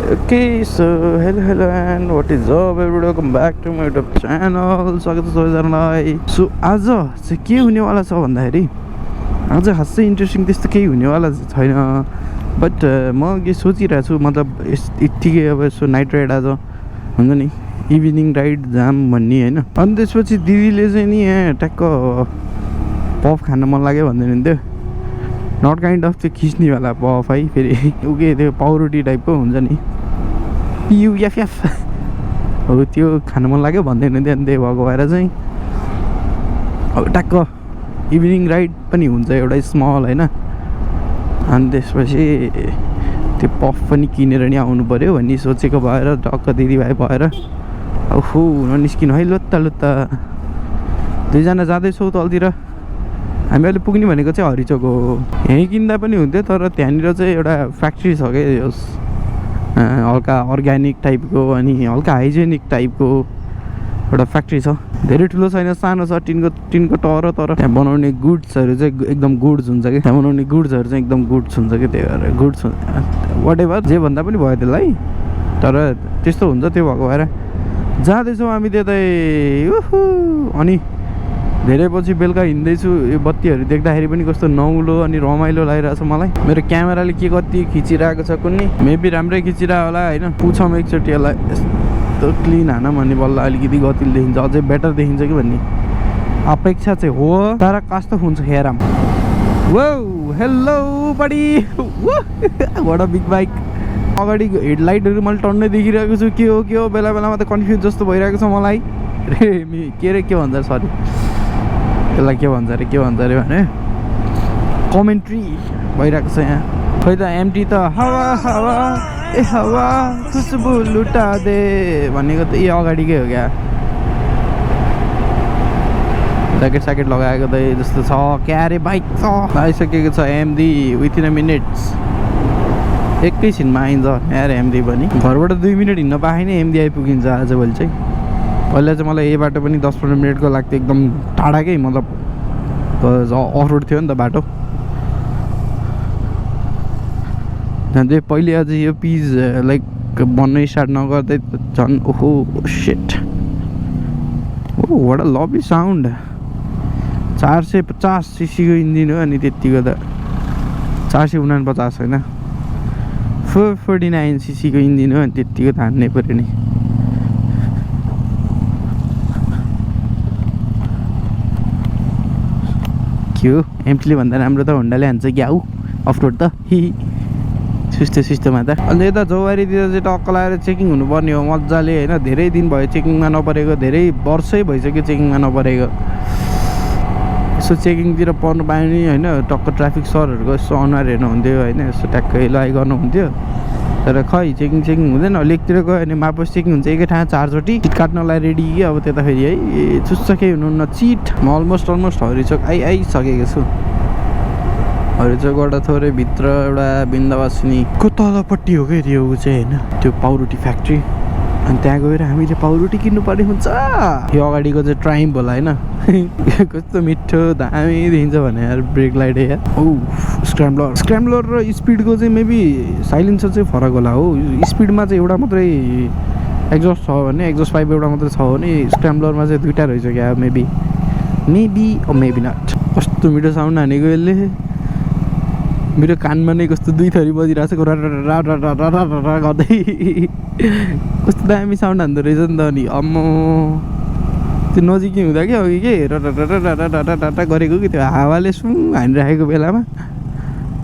Okay, so hello and what is up everybody, welcome back to my YouTube channel. स्वागत छ सबैजनालाई. So आज चाहिँ के हुनेवाला छ भन्दाखेरि आज खासै इन्ट्रेस्टिङ त्यस्तो केही हुनेवाला छैन, बट म के सोचिरहेको छु, मतलब यत्तिकै अब यसो नाइट राइड आज हुन्छ नि, इभिनिङ राइड जाम भन्ने होइन. अनि त्यसपछि दिदीले चाहिँ नि यहाँ ट्याक्क पफ खान मन लाग्यो भन्दै हुन्थ्यो. नट काइन्ड अफ त्यो खिच्नेवाला पफ है, फेरि उके त्यो पाउरोटी टाइपको हुन्छ नि, पियुएफएफ हो, त्यो खान मन लाग्यो भन्दै हुन्थ्यो. अनि त्यही भएको भएर चाहिँ अब ट्याक्क इभिनिङ राइड पनि हुन्छ एउटा स्मल होइन. अनि त्यसपछि त्यो पफ पनि किनेर नि आउनु पऱ्यो भन्ने सोचेको भएर टक्क दिदीभाइ भएर ओहो ननिस्किनु है, लुत्ता लुत्ता दुईजना जाँदैछौँ तलतिर. हामी अहिले पुग्ने भनेको चाहिँ हरिचोक हो. यहीँ किन्दा पनि हुन्थ्यो, तर त्यहाँनिर चाहिँ एउटा फ्याक्ट्री छ क्या, हल्का अर्ग्यानिक टाइपको अनि हल्का हाइजेनिक टाइपको एउटा फ्याक्ट्री छ. धेरै ठुलो छैन, सानो छ, टिनको टर, तर त्यहाँ बनाउने गुड्सहरू चाहिँ एकदम गुड्स हुन्छ कि, त्यहाँ बनाउने गुड्सहरू चाहिँ एकदम गुड्स हुन्छ कि, त्यही भएर गुड्स वाट एभर जे भन्दा पनि भयो त्यसलाई, तर त्यस्तो हुन्छ. त्यो भएको भएर जाँदैछौँ हामी त्यतै. अनि धेरै पछि बेलुका हिँड्दैछु, यो बत्तीहरू देख्दाखेरि पनि कस्तो नौलो अनि रमाइलो लागिरहेको छ मलाई. मेरो क्यामेराले के कति खिचिरहेको छ कुन्नी, मेबी राम्रै खिचिरह होला होइन. पुछौँ एकचोटि यसलाई, यस्तो क्लिन हान भन्ने बल्ल अलिकति गतिले देखिन्छ, अझै बेटर देखिन्छ कि भन्ने अपेक्षा चाहिँ हो. तर कस्तो हुन्छ हेरम. वो hello buddy, what a big bike. अगाडि हेडलाइटहरू मैले टन्नै देखिरहेको छु, के हो बेला बेलामा त कन्फ्युज जस्तो भइरहेको छ मलाई. के भन्छ, सरी त्यसलाई के भन्छ अरे भने कमेन्ट्री भइरहेको छ यहाँ. खै त एमटी त हावा हावा ए हावा खुसबु लुटा दे भनेको त यही अगाडिकै हो क्या. ज्याकेट स्याकेट लगाएको त जस्तो छ क्या अरे. बाइक छ आइसकेको छ एमडी विथिन अ मिनट्स, एकैछिनमा आइन्छ यार एमडी पनि. घरबाट 2 मिनट हिँड्न पाएँ नै एमडी आइपुगिन्छ आजभोलि चाहिँ. पहिला चाहिँ मलाई यही बाटो पनि 10-15 मिनटको लाग्थ्यो, एकदम टाढाकै, मतलब अफ रोड थियो नि त बाटो. झन् पहिले अझ यो पिज लाइक बन्नै स्टार्ट नगर्दै झन् ओहो set. Oh what a lovely sound. 450 सीसीको इन्जिन हो अनि त्यतिको त 449 होइन, 449 सीसीको इन्जिन हो अनि त्यतिको त हान्नै पऱ्यो नि. के हो एमटीले भन्दा राम्रो त होन्डाले हान्छ कि आऊ अफरोड त सुस्तोमा त. अन्त यता जौवारीतिर चाहिँ टक्क लगाएर चेकिङ हुनुपर्ने हो मजाले होइन. धेरै दिन भयो चेकिङमा नपरेको, धेरै वर्षै भइसक्यो चेकिङमा नपरेको. यसो चेकिङतिर पर्नु पायो नि होइन, टक्क ट्राफिक सरहरूको यसो अनुहार हेर्नु हुन्थ्यो होइन, यसो ट्याक्कै लगाइ गर्नुहुन्थ्यो. तर खै चेकिङ हुँदैन. लेकतिर गयो भने मापोस् चेकिङ हुन्छ एकै ठाउँ 4 चोटि. चिट काट्नलाई रेडी कि अब त्यता फेरि है चुस्छ केही हुनुहुन्न चिट. म अलमोस्ट हरिचोक आइसकेको छु. हरिचोकबाट थोरै भित्र एउटा बिन्दावासिनीको तलपट्टि हो क्या त्यो चाहिँ होइन, त्यो पाउरोटी फ्याक्ट्री. अनि त्यहाँ गएर हामीले पाउरोटी किन्नुपर्ने हुन्छ. यो अगाडिको चाहिँ ट्राइम्प होला होइन, कस्तो मिठो दामी देखिन्छ भने यार. ब्रेक लाइट यार. ओ स्क्रैम्बलर र स्पिडको चाहिँ मेबी साइलेन्सर चाहिँ फरक होला हो. स्पिडमा चाहिँ एउटा मात्रै एक्जस्ट छ भने, एक्जस्ट पाइप एउटा मात्रै छ भने, स्क्रैम्बलरमा चाहिँ 2टा रहेछ क्या. Maybe not. कस्तो मिठो साउन्ड हानेको यसले. मेरो कानमा नै कस्तो 2 थरी बजिरहेको छ गर्दै. कस्तो दामी साउन्ड हान्दो रहेछ नि त. अनि अम्मो त्यो नजिकै हुँदा क्या अघि के रटाटा गरेको कि त्यो हावाले सुङ हानिराखेको बेलामा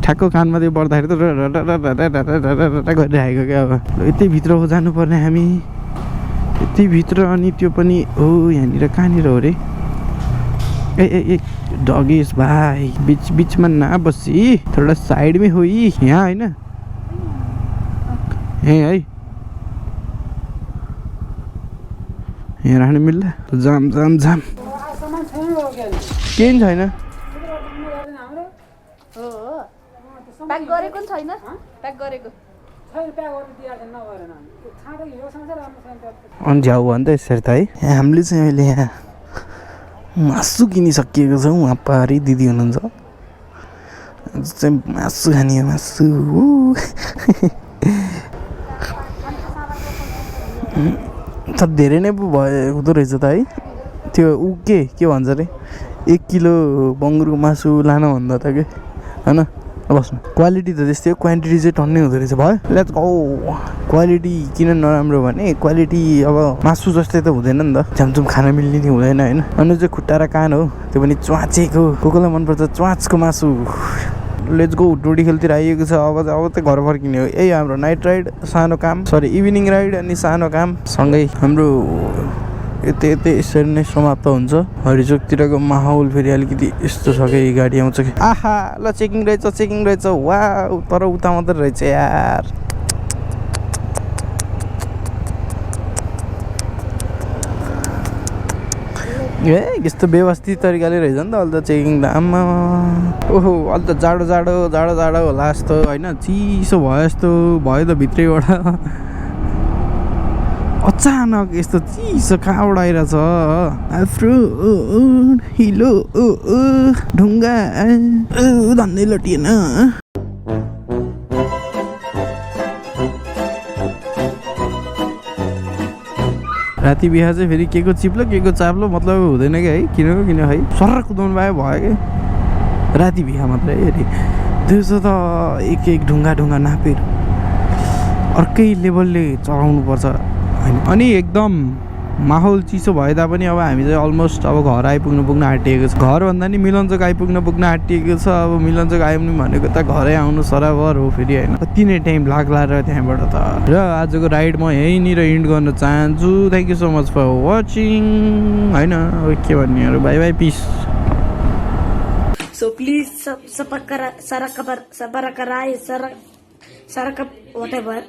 ठ्याक्क कानमा त्यो पर्दाखेरि त रटाटा गरिराखेको क्या. अब यति भित्र हो जानुपर्ने हामी, यति भित्र. अनि त्यो पनि हो यहाँनिर कहाँनिर हो रे. ए डगिस भाइ बिचमा नबसी, थोड़ा साइडमै हो यहाँ होइन. है यहाँ राख्नु मिल्ला. जाम केही छैन. अनि झ्याउ भन्दा यसरी त है. हामीले चाहिँ अहिले यहाँ मासु किनिसकिएको छौँ. उहाँ पारी दिदी हुनुहुन्छ, चाहिँ मासु खाने मासु. तर धेरै नै पो भयो हुँदो रहेछ त है त्यो के भन्छ अरे 1 किलो बङ्गुरको मासु लानुभन्दा त के होइन बस्नु क्वालिटी त त्यस्तै हो क्वान्टिटी चाहिँ टन्नै हुँदो रहेछ भयो लेट्स गो क्वालिटी किन नराम्रो भने क्वालिटी अब मासु जस्तै त हुँदैन नि त झ्यामझुम खान मिल्ने नि हुँदैन होइन अनि चाहिँ खुट्टा र कान हो त्यो पनि च्वाचेको कोलाई मनपर्छ च्वाचको मासु लेट्स गो डोडी खेलतिर आइएको छ अब त घर फर्किने हो यही हाम्रो नाइट राइड सानो काम सरी इभिनिङ राइड अनि सानो काम सँगै हाम्रो यतै यसरी नै समाप्त हुन्छ हरिचोकतिरको माहौल फेरि अलिकति यस्तो छ कि गाडी आउँछ कि आहा ल चेकिङ रहेछ वा तर उता मात्रै रहेछ यार ए यस्तो व्यवस्थित तरिकाले रहेछ नि त अहिले त चेकिङ त आम्मा ओहो अहिले त जाडो होला जस्तो होइन चिसो भयो जस्तो भयो त भित्रैबाट अचानक यस्तो चिसो कहाँबाट आइरहेछ आफ्नो हिलो ढुङ्गा धन्दै लटिएन राति बिहा चाहिँ फेरि के को चिप्लो के को चाप्लो मतलब हुँदैन कि है किन है सर कुदाउनु भयो कि राति बिहा मात्रै है दिउँसो त एक ढुङ्गा नापेर अर्कै लेभलले चलाउनु पर्छ होइन अनि एकदम माहौल चिसो भए तापनि अब हामी चाहिँ अलमोस्ट अब घर पुग्न आँटिएको छ घरभन्दा नि मिलनचोक पुग्न आँटिएको छ अब मिलनचोक आइपुग्नु भनेको त घरै आउनु सराबर हो फेरि होइन कति नै टाइम लाग्ला र त्यहाँबाट त र आजको राइड म यहीँनिर इन्ड गर्न चाहन्छु thank you so much for watching होइन के भन्ने अरू bye bye peace So please subscribe, whatever.